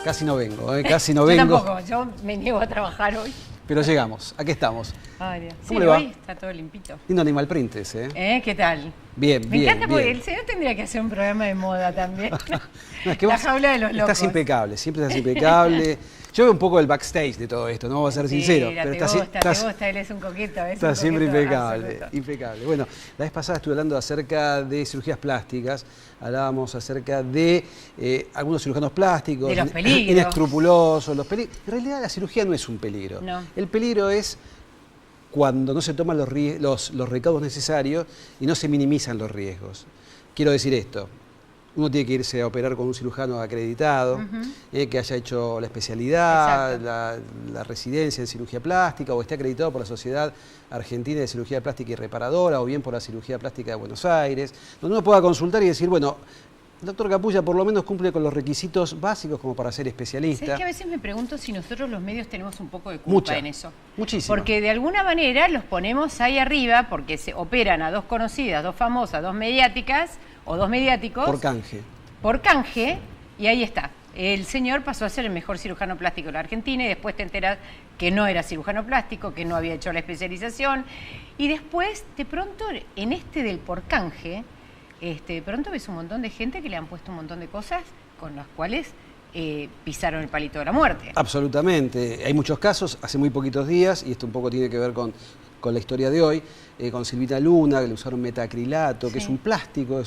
casi no vengo, casi no Yo vengo. tampoco, yo me niego a trabajar hoy. Pero llegamos, aquí estamos. Ay, Dios. ¿Cómo Sí, le va? hoy está todo limpito. Lindo Animal Print ese, ¿eh? ¿Qué tal? Bien, Me bien, encanta porque bien. el señor tendría que hacer un programa de moda también. No, es que La vos jaula de los locos. estás impecable, siempre estás impecable. Yo veo un poco el backstage de todo esto, no vamos a ser sinceros. Mira, Pero te estás, gusta, él es un coqueto. está siempre impecable, absoluto. impecable. Bueno, la vez pasada estuve hablando acerca de cirugías plásticas, hablábamos acerca de algunos cirujanos plásticos, De los peligros. inescrupulosos, los peligros. En realidad la cirugía no es un peligro. No. El peligro es cuando no se toman los recaudos necesarios y no se minimizan los riesgos. Quiero decir esto. Uno tiene que irse a operar con un cirujano acreditado, que haya hecho la especialidad, la residencia en cirugía plástica, o esté acreditado por la Sociedad Argentina de Cirugía Plástica y Reparadora, o bien por la Cirugía Plástica de Buenos Aires, donde uno pueda consultar y decir, bueno, el doctor Capulla por lo menos cumple con los requisitos básicos como para ser especialista. ¿Sabes que a veces me pregunto si nosotros los medios tenemos un poco de culpa en eso? Muchísimo. Porque de alguna manera los ponemos ahí arriba porque se operan a dos conocidas, dos famosas, dos mediáticas o dos mediáticos. Por canje. Por canje, y ahí está. El señor pasó a ser el mejor cirujano plástico de la Argentina y después te enteras que no era cirujano plástico, que no había hecho la especialización. Y después, de pronto, en este del por canje, de pronto ves un montón de gente que le han puesto un montón de cosas con las cuales pisaron el palito de la muerte. Absolutamente. Hay muchos casos, hace muy poquitos días, y esto un poco tiene que ver con la historia de hoy, con Silvina Luna, que le usaron metacrilato, que es un plástico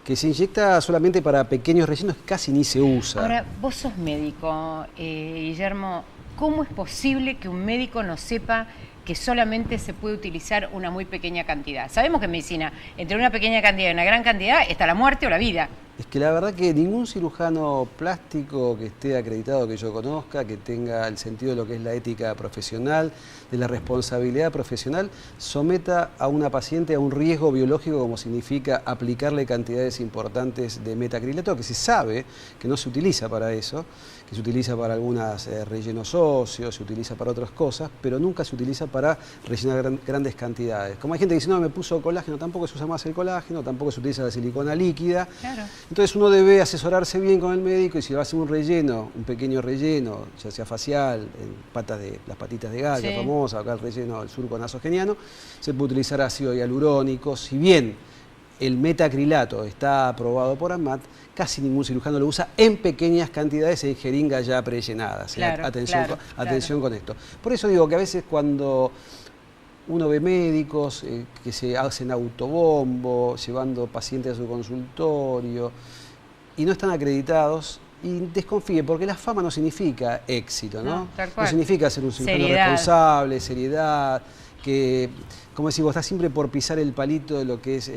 que se inyecta solamente para pequeños rellenos que casi ni se usa. Ahora, vos sos médico, Guillermo, ¿cómo es posible que un médico no sepa que solamente se puede utilizar una muy pequeña cantidad? Sabemos que en medicina, entre una pequeña cantidad y una gran cantidad, está la muerte o la vida. Es que la verdad que ningún cirujano plástico que esté acreditado que yo conozca, que tenga el sentido de lo que es la ética profesional, de la responsabilidad profesional, someta a una paciente a un riesgo biológico como significa aplicarle cantidades importantes de metacrilato, que se sabe que no se utiliza para eso, que se utiliza para algunos rellenos óseos, se utiliza para otras cosas, pero nunca se utiliza para rellenar grandes cantidades. Como hay gente que dice, no, me puso colágeno, tampoco se usa más el colágeno, tampoco se utiliza la silicona líquida. Claro. Entonces uno debe asesorarse bien con el médico y si va a hacer un relleno, un pequeño relleno, ya sea facial, en las patitas de gallo famosa, acá el relleno del surco nasogeniano, se puede utilizar ácido hialurónico. Si bien el metacrilato está aprobado por ANMAT, casi ningún cirujano lo usa en pequeñas cantidades en jeringas ya prellenadas. Claro, atención con esto. Por eso digo que a veces cuando uno ve médicos que se hacen autobombo, llevando pacientes a su consultorio y no están acreditados, y desconfíe, porque la fama no significa éxito, ¿no? No, tal cual. No significa ser un cirujano responsable, seriedad, que, como decís, vos estás siempre por pisar el palito de lo que es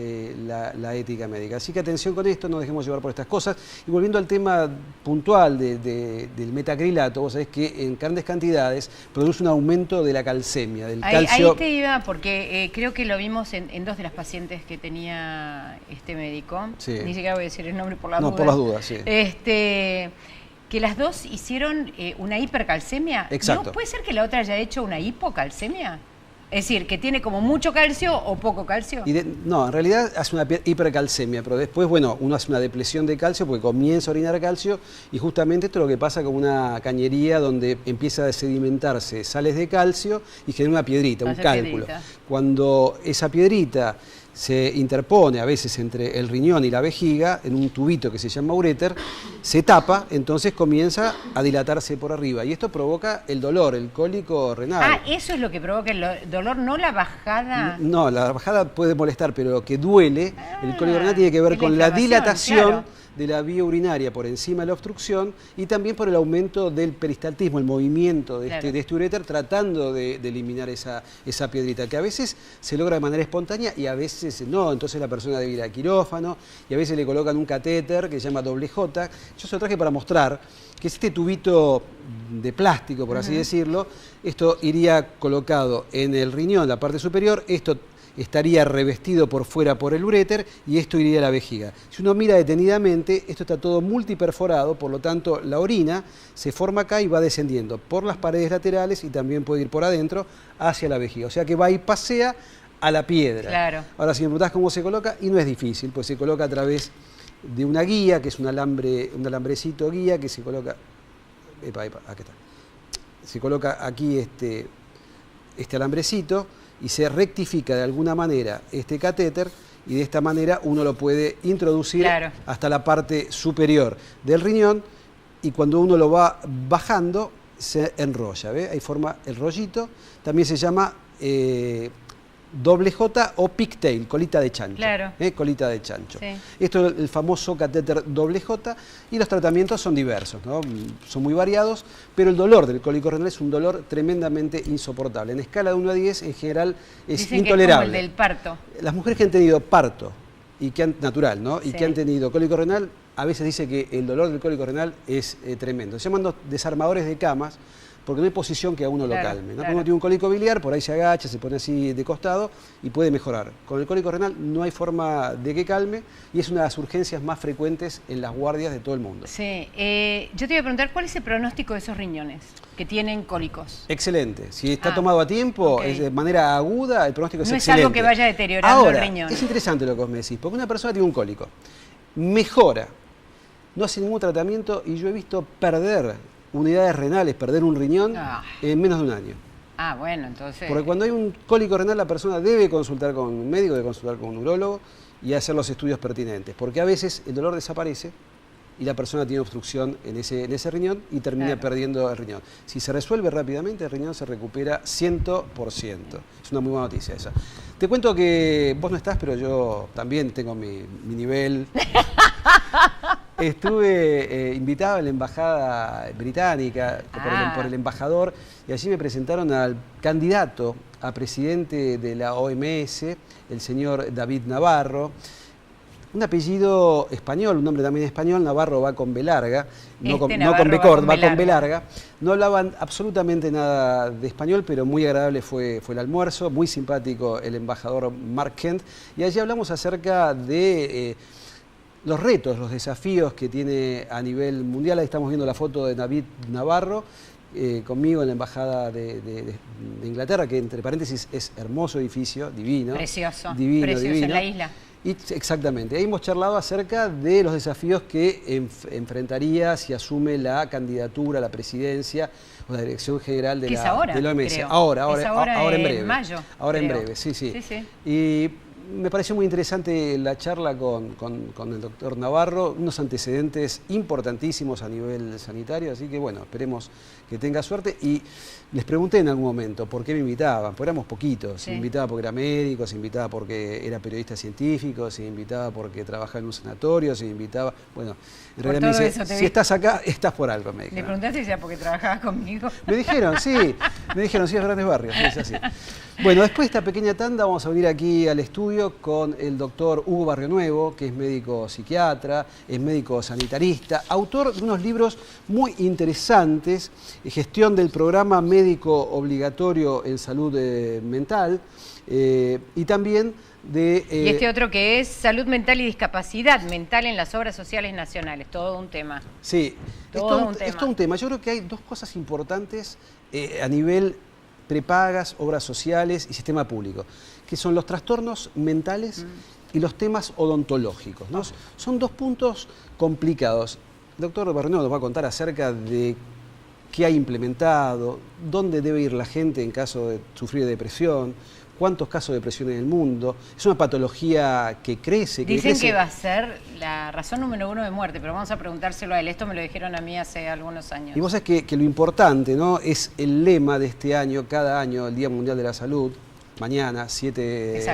la ética médica. Así que atención con esto, no dejemos llevar por estas cosas. Y volviendo al tema puntual del metacrilato, vos sabés que en grandes cantidades produce un aumento de la calcemia, del calcio. Ahí te iba, porque creo que lo vimos en dos de las pacientes que tenía este médico. Sí. Ni siquiera voy a decir el nombre por las dudas. No, por las dudas, sí. Que las dos hicieron una hipercalcemia. Exacto. ¿No puede ser que la otra haya hecho una hipocalcemia? Es decir, que tiene como mucho calcio o poco calcio. No, en realidad hace una hipercalcemia, pero después, bueno, uno hace una depresión de calcio porque comienza a orinar calcio y justamente esto es lo que pasa con una cañería donde empieza a sedimentarse sales de calcio y genera una piedrita, un cálculo. Cuando esa piedrita se interpone a veces entre el riñón y la vejiga, en un tubito que se llama uréter, se tapa, entonces comienza a dilatarse por arriba. Y esto provoca el dolor, el cólico renal. Ah, eso es lo que provoca el dolor, no la bajada. No, la bajada puede molestar, pero lo que duele, el cólico renal tiene que ver con la dilatación de la vía urinaria por encima de la obstrucción y también por el aumento del peristaltismo, el movimiento de este uréter tratando de eliminar esa piedrita, que a veces se logra de manera espontánea y a veces no, entonces la persona debe ir a quirófano y a veces le colocan un catéter que se llama doble J. Yo se lo traje para mostrar que es este tubito de plástico, por así decirlo, esto iría colocado en el riñón, la parte superior, esto estaría revestido por fuera por el uréter y esto iría a la vejiga. Si uno mira detenidamente, esto está todo multiperforado, por lo tanto la orina se forma acá y va descendiendo por las paredes laterales y también puede ir por adentro hacia la vejiga. O sea que va y pasea a la piedra. Claro. Ahora si me preguntás cómo se coloca, y no es difícil, pues se coloca a través de una guía, que es un alambrecito guía que se coloca... Epa, aquí está. Se coloca aquí este alambrecito y se rectifica de alguna manera este catéter y de esta manera uno lo puede introducir hasta la parte superior del riñón y cuando uno lo va bajando se enrolla, ¿ve? Ahí forma el rollito, también se llama doble J o pigtail, colita de chancho. Colita de chancho. Sí. Esto es el famoso catéter doble J y los tratamientos son diversos, ¿no? Son muy variados, pero el dolor del cólico renal es un dolor tremendamente insoportable. En escala de 1 a 10 en general es Dicen intolerable. Que es como el del parto. Las mujeres que han tenido parto y que natural, ¿no? Y que han tenido cólico renal, a veces dice que el dolor del cólico renal es tremendo. Se llaman desarmadores de camas, porque no hay posición que a uno lo calme, ¿no? Cuando uno tiene un cólico biliar, por ahí se agacha, se pone así de costado y puede mejorar. Con el cólico renal no hay forma de que calme y es una de las urgencias más frecuentes en las guardias de todo el mundo. Sí, yo te iba a preguntar, ¿cuál es el pronóstico de esos riñones que tienen cólicos? Excelente. Si está tomado a tiempo, de manera aguda, el pronóstico es excelente. No es algo que vaya deteriorando el riñón. Es interesante lo que vos me decís, porque una persona tiene un cólico, mejora, no hace ningún tratamiento y yo he visto perder unidades renales, perder un riñón en menos de un año. Bueno, entonces... Porque cuando hay un cólico renal la persona debe consultar con un médico, debe consultar con un urólogo y hacer los estudios pertinentes, porque a veces el dolor desaparece y la persona tiene obstrucción en ese riñón y termina perdiendo el riñón. Si se resuelve rápidamente, el riñón se recupera 100%. Es una muy buena noticia esa. Te cuento que vos no estás, pero yo también tengo mi nivel... Estuve invitado a la embajada británica por el embajador y allí me presentaron al candidato a presidente de la OMS, el señor David Navarro. Un apellido español, un nombre también español, Navarro va con B larga, no con B corta, va con B larga. No hablaban absolutamente nada de español, pero muy agradable fue el almuerzo, muy simpático el embajador Mark Kent. Y allí hablamos acerca de... los retos, los desafíos que tiene a nivel mundial. Ahí estamos viendo la foto de David Navarro, conmigo en la Embajada de Inglaterra, que entre paréntesis es hermoso edificio, divino. Precioso, divino, precioso, divino. En la isla. Y, exactamente, ahí hemos charlado acerca de los desafíos que enfrentaría si asume la candidatura a la presidencia o la dirección general de la OMS. Creo. Ahora en breve. En mayo. Ahora en breve, sí. Y me pareció muy interesante la charla con el doctor Navarro, unos antecedentes importantísimos a nivel sanitario, así que bueno, esperemos que tenga suerte. Y les pregunté en algún momento por qué me invitaban, porque éramos poquitos, se me invitaba porque era médico, se me invitaba porque era periodista científico, se me invitaba porque trabajaba en un sanatorio, se me invitaba, bueno, en realidad me dice, si estás acá, estás por algo, me dijeron. ¿Le preguntaste si era porque trabajabas conmigo? Me dijeron, sí, los grandes barrios, es así. Bueno, después de esta pequeña tanda vamos a venir aquí al estudio con el doctor Hugo Barrionuevo, que es médico psiquiatra, es médico sanitarista, autor de unos libros muy interesantes, gestión del programa médico obligatorio en salud mental y también de... y este otro que es salud mental y discapacidad mental en las obras sociales nacionales, todo un tema. Sí, es todo un tema. Yo creo que hay dos cosas importantes a nivel prepagas, obras sociales y sistema público, que son los trastornos mentales y los temas odontológicos, ¿no? Son dos puntos complicados. El doctor Barrionuevo nos va a contar acerca de qué ha implementado, dónde debe ir la gente en caso de sufrir depresión, cuántos casos de depresión en el mundo. Es una patología que crece. Dicen que va a ser la razón número 1 de muerte, pero vamos a preguntárselo a él. Esto me lo dijeron a mí hace algunos años. Y vos sabés que lo importante, ¿no?, es el lema de este año, cada año, el Día Mundial de la Salud, mañana, 7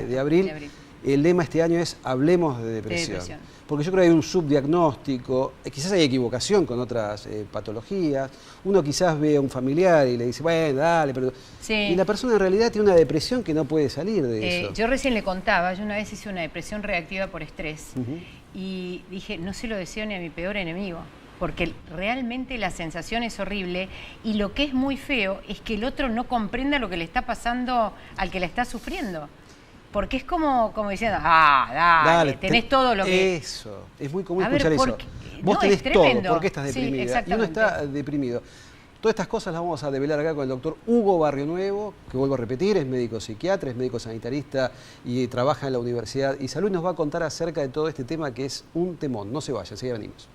de abril. El lema este año es Hablemos de depresión. Porque yo creo que hay un subdiagnóstico, quizás hay equivocación con otras patologías. Uno quizás ve a un familiar y le dice, bueno, dale, pero... Y la persona en realidad tiene una depresión que no puede salir de eso. Yo recién le contaba, yo una vez hice una depresión reactiva por estrés y dije, no se lo deseo ni a mi peor enemigo, porque realmente la sensación es horrible y lo que es muy feo es que el otro no comprenda lo que le está pasando al que la está sufriendo. Porque es como diciendo, dale, tenés todo lo que... Eso, es muy común escuchar eso. Vos tenés todo, ¿por qué estás deprimida? Y uno está deprimido. Todas estas cosas las vamos a develar acá con el doctor Hugo Barrionuevo, que vuelvo a repetir, es médico psiquiatra, es médico sanitarista y trabaja en la Universidad y Salud. Nos va a contar acerca de todo este tema que es un temón. No se vayan, enseguida venimos.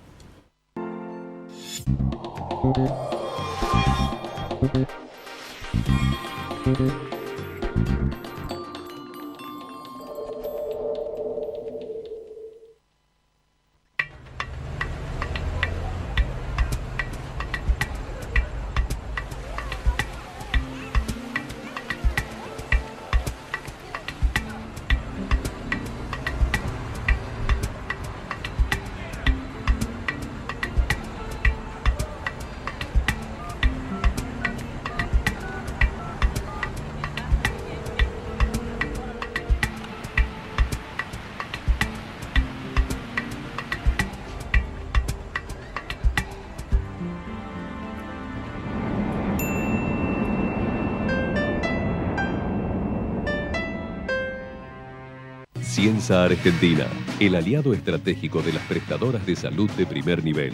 Ciensa Argentina, el aliado estratégico de las prestadoras de salud de primer nivel.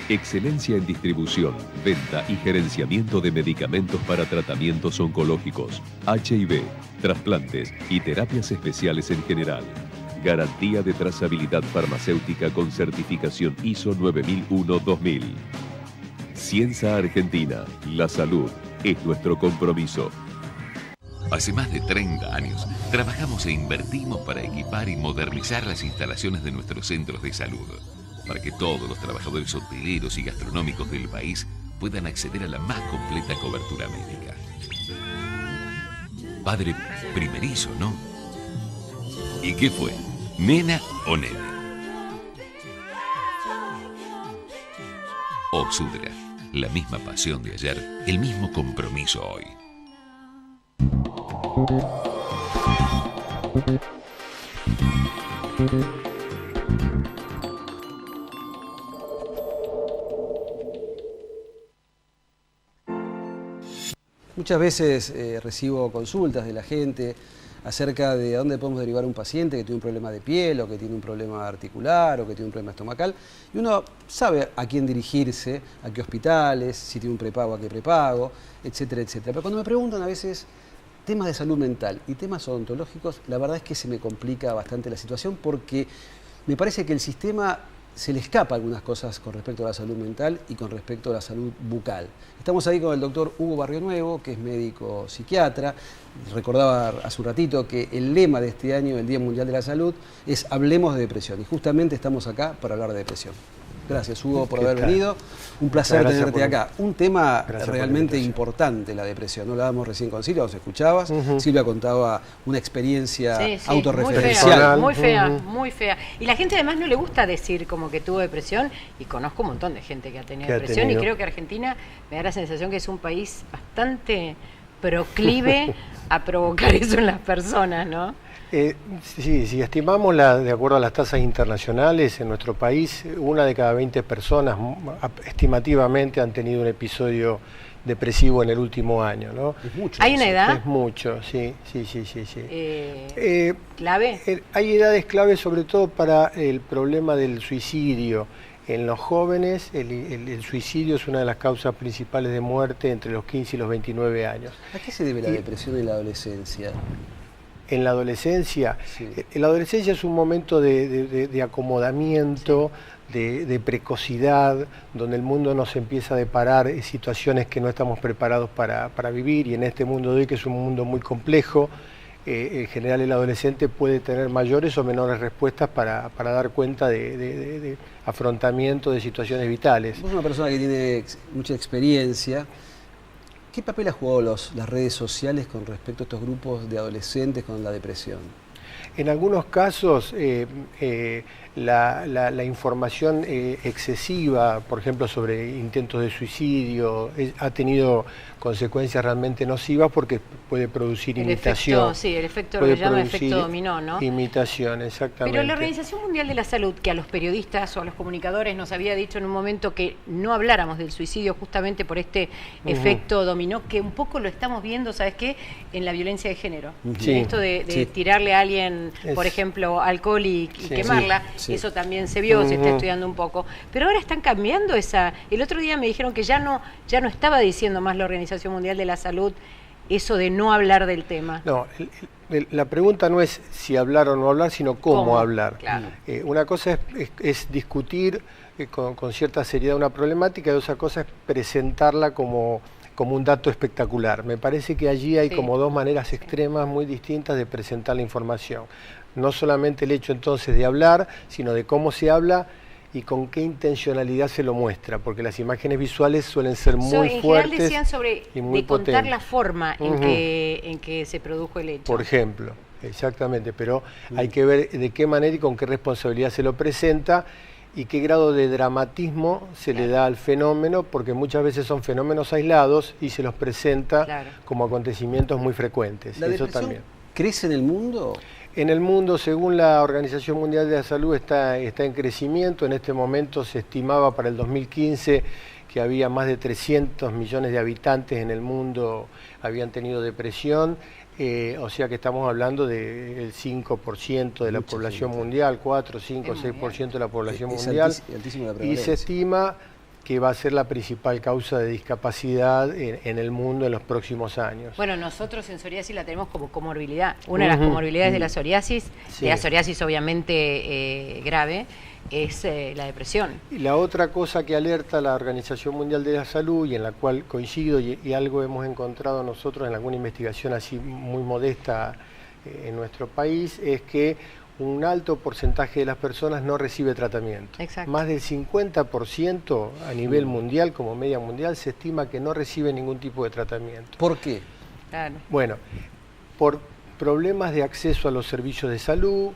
Excelencia en distribución, venta y gerenciamiento de medicamentos para tratamientos oncológicos, HIV, trasplantes y terapias especiales en general. Garantía de trazabilidad farmacéutica con certificación ISO 9001-2000. Ciensa Argentina, la salud es nuestro compromiso. Hace más de 30 años, trabajamos e invertimos para equipar y modernizar las instalaciones de nuestros centros de salud, para que todos los trabajadores hoteleros y gastronómicos del país puedan acceder a la más completa cobertura médica. Padre primerizo, ¿no? ¿Y qué fue? ¿Nena o nene? Oxudra, la misma pasión de ayer, el mismo compromiso hoy. Muchas veces recibo consultas de la gente acerca de a dónde podemos derivar un paciente que tiene un problema de piel o que tiene un problema articular o que tiene un problema estomacal. Y uno sabe a quién dirigirse, a qué hospitales, si tiene un prepago, a qué prepago, etcétera, etcétera. Pero cuando me preguntan a veces temas de salud mental y temas odontológicos, la verdad es que se me complica bastante la situación porque me parece que el sistema se le escapa algunas cosas con respecto a la salud mental y con respecto a la salud bucal. Estamos ahí con el doctor Hugo Barrionuevo, que es médico psiquiatra. Recordaba hace un ratito que el lema de este año, el Día Mundial de la Salud, es Hablemos de Depresión. Y justamente estamos acá para hablar de depresión. Gracias, Hugo, por haber venido. Un placer tenerte acá. Un tema realmente importante, la depresión. No lo hablábamos recién con Silvia, nos escuchabas. Silvia contaba una experiencia autorreferencial. Muy fea, muy fea. Y la gente además no le gusta decir como que tuvo depresión. Y conozco un montón de gente que ha tenido depresión. Y creo que Argentina me da la sensación que es un país bastante proclive a provocar eso en las personas, ¿no? Si estimamos de acuerdo a las tasas internacionales, en nuestro país, 1 de cada 20 personas estimativamente han tenido un episodio depresivo en el último año, ¿no? Es mucho. ¿Hay una edad? Es mucho, sí. ¿Clave? Hay edades clave sobre todo para el problema del suicidio. En los jóvenes, el suicidio es una de las causas principales de muerte entre los 15 y los 29 años. ¿A qué se debe la depresión en la adolescencia? En la adolescencia, sí. La adolescencia es un momento de acomodamiento, sí, de precocidad, donde el mundo nos empieza a deparar situaciones que no estamos preparados para vivir, y en este mundo de hoy, que es un mundo muy complejo, en general el adolescente puede tener mayores o menores respuestas para dar cuenta de afrontamiento de situaciones vitales. Vos sos una persona que tiene mucha experiencia. ¿Qué papel ha jugado las redes sociales con respecto a estos grupos de adolescentes con la depresión? En algunos casos, la información excesiva, por ejemplo, sobre intentos de suicidio, ha tenido consecuencias realmente nocivas porque puede producir imitación. El efecto lo que llama efecto dominó, ¿no? Imitación, exactamente. Pero la Organización Mundial de la Salud, que a los periodistas o a los comunicadores nos había dicho en un momento que no habláramos del suicidio justamente por este efecto dominó, que un poco lo estamos viendo, ¿sabes qué? En la violencia de género. Sí. Esto de tirarle a alguien consumen, por ejemplo, alcohol y quemarla. Sí. Eso también se vio, se está estudiando un poco. Pero ahora están cambiando esa... El otro día me dijeron que ya no estaba diciendo más la Organización Mundial de la Salud eso de no hablar del tema. No, la pregunta no es si hablar o no hablar, sino cómo hablar. Claro. Una cosa es discutir con cierta seriedad una problemática, y otra cosa es presentarla como un dato espectacular. Me parece que allí hay como dos maneras extremas muy distintas de presentar la información. No solamente el hecho entonces de hablar, sino de cómo se habla y con qué intencionalidad se lo muestra, porque las imágenes visuales suelen ser muy fuertes. En general decían sobre y muy contar potentes. La forma en que se produjo el hecho. Por ejemplo, exactamente, pero hay que ver de qué manera y con qué responsabilidad se lo presenta y qué grado de dramatismo se le da al fenómeno, porque muchas veces son fenómenos aislados y se los presenta como acontecimientos muy frecuentes. ¿La depresión crece en el mundo? En el mundo, según la Organización Mundial de la Salud, está en crecimiento. En este momento se estimaba para el 2015 que había más de 300 millones de habitantes en el mundo habían tenido depresión. O sea que estamos hablando del 5% de la población mundial, 4, 5, 6% de la población mundial. Y se estima que va a ser la principal causa de discapacidad en el mundo en los próximos años. Bueno, nosotros en psoriasis la tenemos como comorbilidad. Una de las comorbilidades de la psoriasis obviamente grave, es la depresión. Y la otra cosa que alerta la Organización Mundial de la Salud, y en la cual coincido, y algo hemos encontrado nosotros en alguna investigación así muy modesta en nuestro país, es que un alto porcentaje de las personas no recibe tratamiento. Exacto. Más del 50% a nivel mundial, como media mundial, se estima que no recibe ningún tipo de tratamiento. ¿Por qué? Claro. Bueno, por problemas de acceso a los servicios de salud.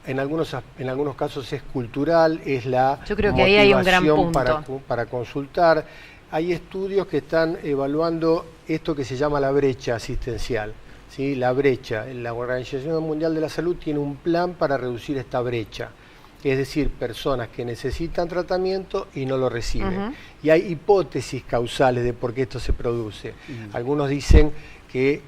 En algunos casos es cultural, es la Yo creo que ahí hay un gran punto para consultar. Hay estudios que están evaluando esto que se llama la brecha asistencial. ¿Sí? La brecha. La Organización Mundial de la Salud tiene un plan para reducir esta brecha. Es decir, personas que necesitan tratamiento y no lo reciben. Y hay hipótesis causales de por qué esto se produce. Algunos dicen que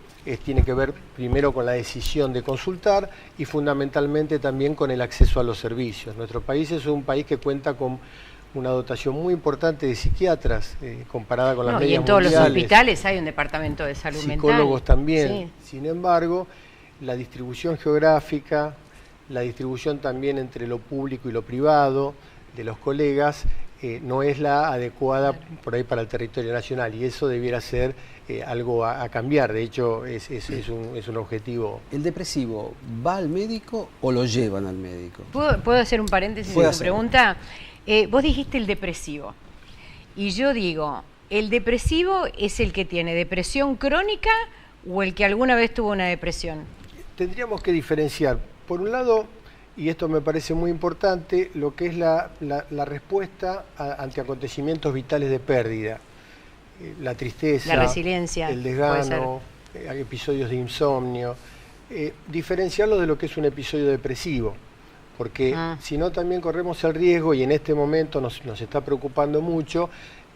tiene que ver primero con la decisión de consultar y fundamentalmente también con el acceso a los servicios. Nuestro país es un país que cuenta con una dotación muy importante de psiquiatras comparada con las medias mundiales. Y en todos los hospitales hay un departamento de salud mental. Psicólogos también. Sí. Sin embargo, la distribución geográfica, la distribución también entre lo público y lo privado de los colegas no es la adecuada por ahí para el territorio nacional, y eso debiera ser algo a cambiar. De hecho es un objetivo. ¿El depresivo va al médico o lo llevan al médico? ¿Puedo hacer un paréntesis en tu pregunta? Vos dijiste el depresivo y yo digo, ¿el depresivo es el que tiene depresión crónica o el que alguna vez tuvo una depresión? Tendríamos que diferenciar, por un lado, y esto me parece muy importante, lo que es la respuesta ante acontecimientos vitales de pérdida. La tristeza, la resiliencia, el desgano, episodios de insomnio. Diferenciarlo de lo que es un episodio depresivo, porque si no también corremos el riesgo, y en este momento nos está preocupando mucho,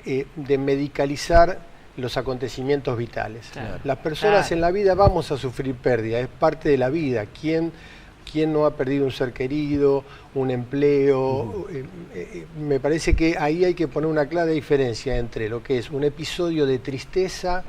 de medicalizar los acontecimientos vitales. Claro. Las personas en la vida vamos a sufrir pérdida, es parte de la vida. ¿Quién no ha perdido un ser querido, un empleo? Me parece que ahí hay que poner una clara diferencia entre lo que es un episodio de tristeza,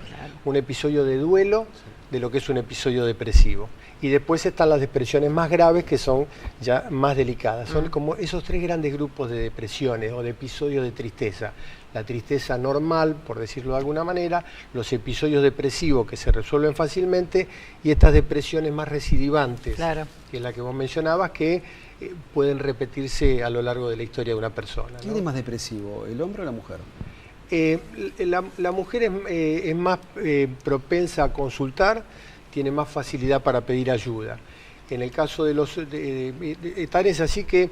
un episodio de duelo, de lo que es un episodio depresivo. Y después están las depresiones más graves, que son ya más delicadas. Son como esos tres grandes grupos de depresiones o de episodios de tristeza. La tristeza normal, por decirlo de alguna manera, los episodios depresivos que se resuelven fácilmente, y estas depresiones más recidivantes, que es la que vos mencionabas, que pueden repetirse a lo largo de la historia de una persona. ¿Quién es más depresivo, el hombre o la mujer? La mujer es más propensa a consultar, tiene más facilidad para pedir ayuda. En el caso de tal es así que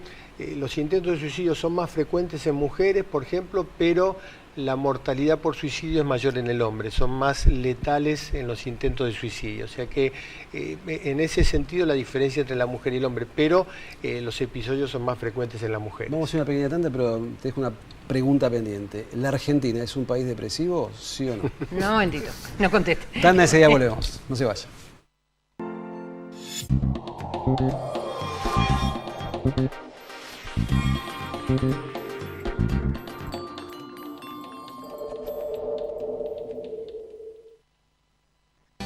los intentos de suicidio son más frecuentes en mujeres, por ejemplo, pero la mortalidad por suicidio es mayor en el hombre, son más letales en los intentos de suicidio. O sea que en ese sentido la diferencia entre la mujer y el hombre, pero los episodios son más frecuentes en la mujer. Vamos a hacer una pequeña tanda, pero te dejo una pregunta pendiente. ¿La Argentina es un país depresivo, sí o no? No, momentito, no conteste. Tanda, ese día volvemos, no se vaya.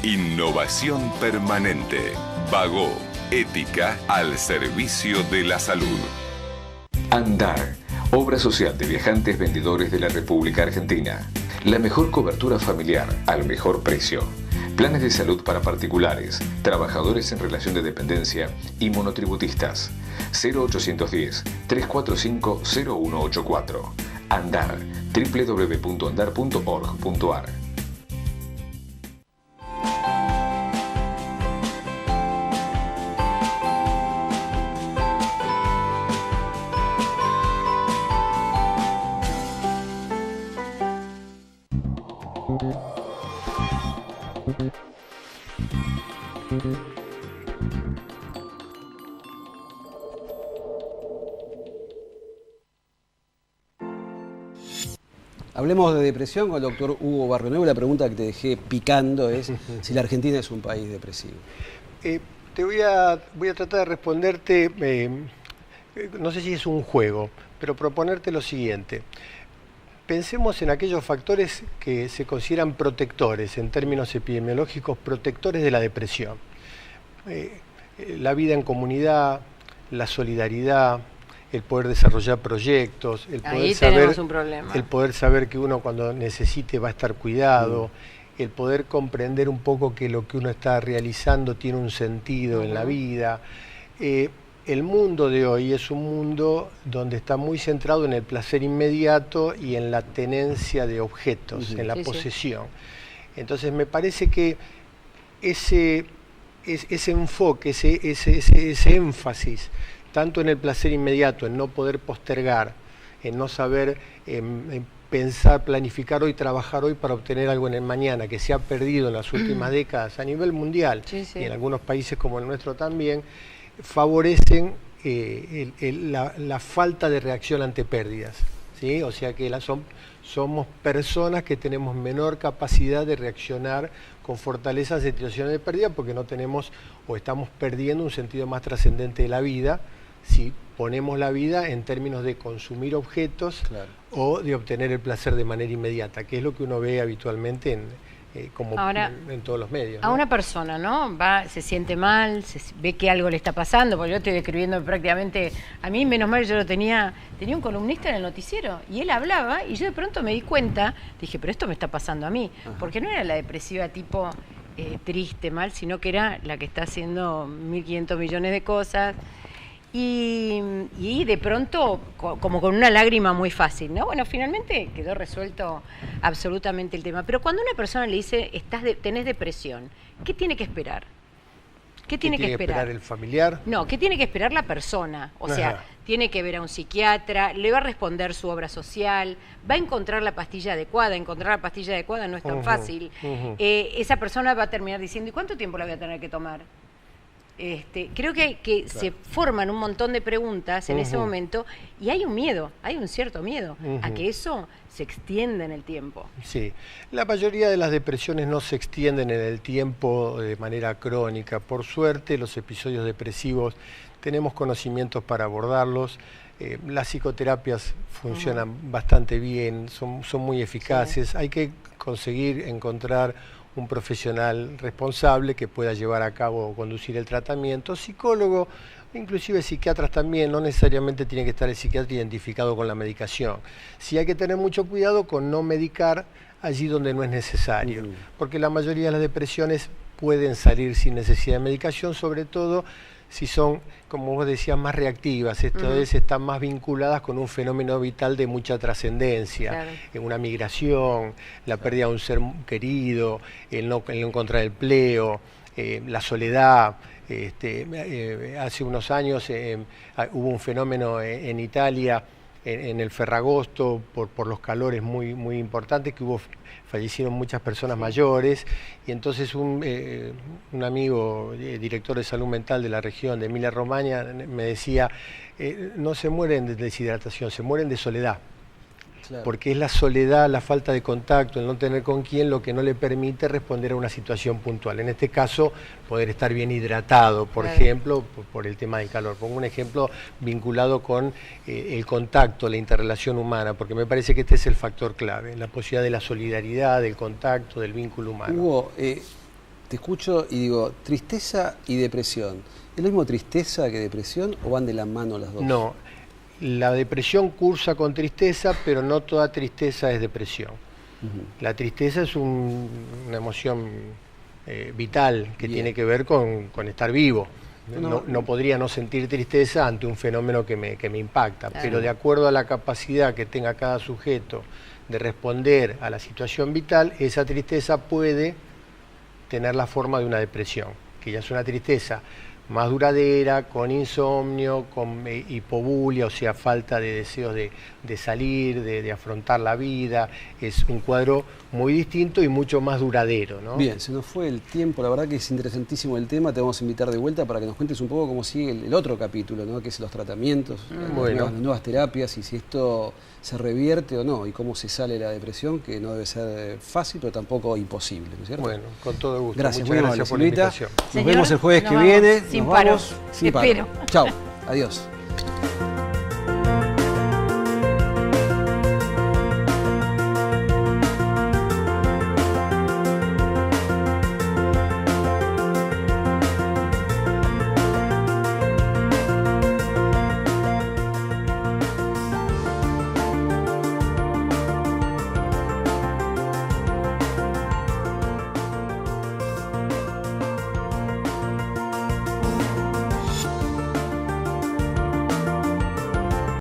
Innovación permanente. Vago. Ética al servicio de la salud. Andar. Obra social de viajantes vendedores de la República Argentina. La mejor cobertura familiar al mejor precio. Planes de salud para particulares, trabajadores en relación de dependencia y monotributistas. 0810-345-0184. Andar. www.andar.org.ar. Hablemos de depresión con el doctor Hugo Barrionuevo. La pregunta que te dejé picando es si la Argentina es un país depresivo. Voy a tratar de responderte, no sé si es un juego, pero proponerte lo siguiente. Pensemos en aquellos factores que se consideran protectores, en términos epidemiológicos, protectores de la depresión. La vida en comunidad, la solidaridad, el poder desarrollar proyectos, el poder saber que uno cuando necesite va a estar cuidado, el poder comprender un poco que lo que uno está realizando tiene un sentido en la vida. El mundo de hoy es un mundo donde está muy centrado en el placer inmediato y en la tenencia de objetos, en la posesión. Entonces me parece que ese enfoque, ese énfasis, tanto en el placer inmediato, en no poder postergar, en no saber pensar, planificar hoy, trabajar hoy para obtener algo en el mañana, que se ha perdido en las últimas décadas a nivel mundial, y en algunos países como el nuestro también, favorecen la falta de reacción ante pérdidas, ¿sí? O sea que somos personas que tenemos menor capacidad de reaccionar con fortaleza en situaciones de pérdida porque no tenemos o estamos perdiendo un sentido más trascendente de la vida si ponemos la vida en términos de consumir objetos o de obtener el placer de manera inmediata, que es lo que uno ve habitualmente en todos los medios, ¿no? A una persona, ¿no? Se siente mal, ve que algo le está pasando, porque yo estoy describiendo prácticamente, a mí menos mal yo tenía un columnista en el noticiero y él hablaba y yo de pronto me di cuenta, dije, pero esto me está pasando a mí, porque no era la depresiva tipo triste, mal, sino que era la que está haciendo 1.500 millones de cosas. Y de pronto, como con una lágrima muy fácil, ¿no? Bueno, finalmente quedó resuelto absolutamente el tema. Pero cuando una persona le dice, tenés depresión, ¿qué tiene que esperar? ¿Qué tiene que esperar el familiar? No, ¿qué tiene que esperar la persona? O sea, tiene que ver a un psiquiatra, le va a responder su obra social, va a encontrar la pastilla adecuada. Encontrar la pastilla adecuada no es tan fácil. Esa persona va a terminar diciendo, ¿y cuánto tiempo la voy a tener que tomar? Creo que se forman un montón de preguntas en ese momento y hay un miedo, hay un cierto miedo a que eso se extienda en el tiempo. Sí, la mayoría de las depresiones no se extienden en el tiempo de manera crónica. Por suerte, los episodios depresivos tenemos conocimientos para abordarlos. Las psicoterapias funcionan bastante bien, son muy eficaces. Hay que conseguir encontrar un profesional responsable que pueda llevar a cabo o conducir el tratamiento, psicólogo, inclusive psiquiatras también, no necesariamente tiene que estar el psiquiatra identificado con la medicación. Sí hay que tener mucho cuidado con no medicar allí donde no es necesario, porque la mayoría de las depresiones pueden salir sin necesidad de medicación, sobre todo si son, como vos decías, más reactivas, esto es, están más vinculadas con un fenómeno vital de mucha trascendencia, una migración, la pérdida de un ser querido, el no encontrar empleo, la soledad. Hace unos años hubo un fenómeno en Italia, en el Ferragosto, por los calores muy importantes, que fallecieron muchas personas mayores, y entonces un amigo, director de salud mental de la región de Emilia-Romagna, me decía, no se mueren de deshidratación, se mueren de soledad. Claro. Porque es la soledad, la falta de contacto, el no tener con quién, lo que no le permite responder a una situación puntual. En este caso, poder estar bien hidratado, por ejemplo, por el tema del calor. Pongo un ejemplo vinculado con el contacto, la interrelación humana, porque me parece que este es el factor clave, la posibilidad de la solidaridad, del contacto, del vínculo humano. Hugo, te escucho y digo, tristeza y depresión. ¿Es lo mismo tristeza que depresión o van de la mano las dos? No, la depresión cursa con tristeza, pero no toda tristeza es depresión. La tristeza es una emoción vital que tiene que ver con estar vivo. No podría no sentir tristeza ante un fenómeno que me impacta, pero de acuerdo a la capacidad que tenga cada sujeto de responder a la situación vital, esa tristeza puede tener la forma de una depresión, que ya es una tristeza más duradera, con insomnio, con hipobulia, o sea, falta de deseos de salir, de afrontar la vida. Es un cuadro muy distinto y mucho más duradero, ¿no? Bien, se nos fue el tiempo, la verdad que es interesantísimo el tema, te vamos a invitar de vuelta para que nos cuentes un poco cómo sigue el otro capítulo, ¿no? Que es los tratamientos, las nuevas terapias y si esto se revierte o no, y cómo se sale la depresión, que no debe ser fácil, pero tampoco imposible, ¿no es cierto? Bueno, con todo gusto. Gracias, muchas gracias por la invitación. Nos vemos el jueves que viene. Sin paro. Sin paro. Chao, adiós.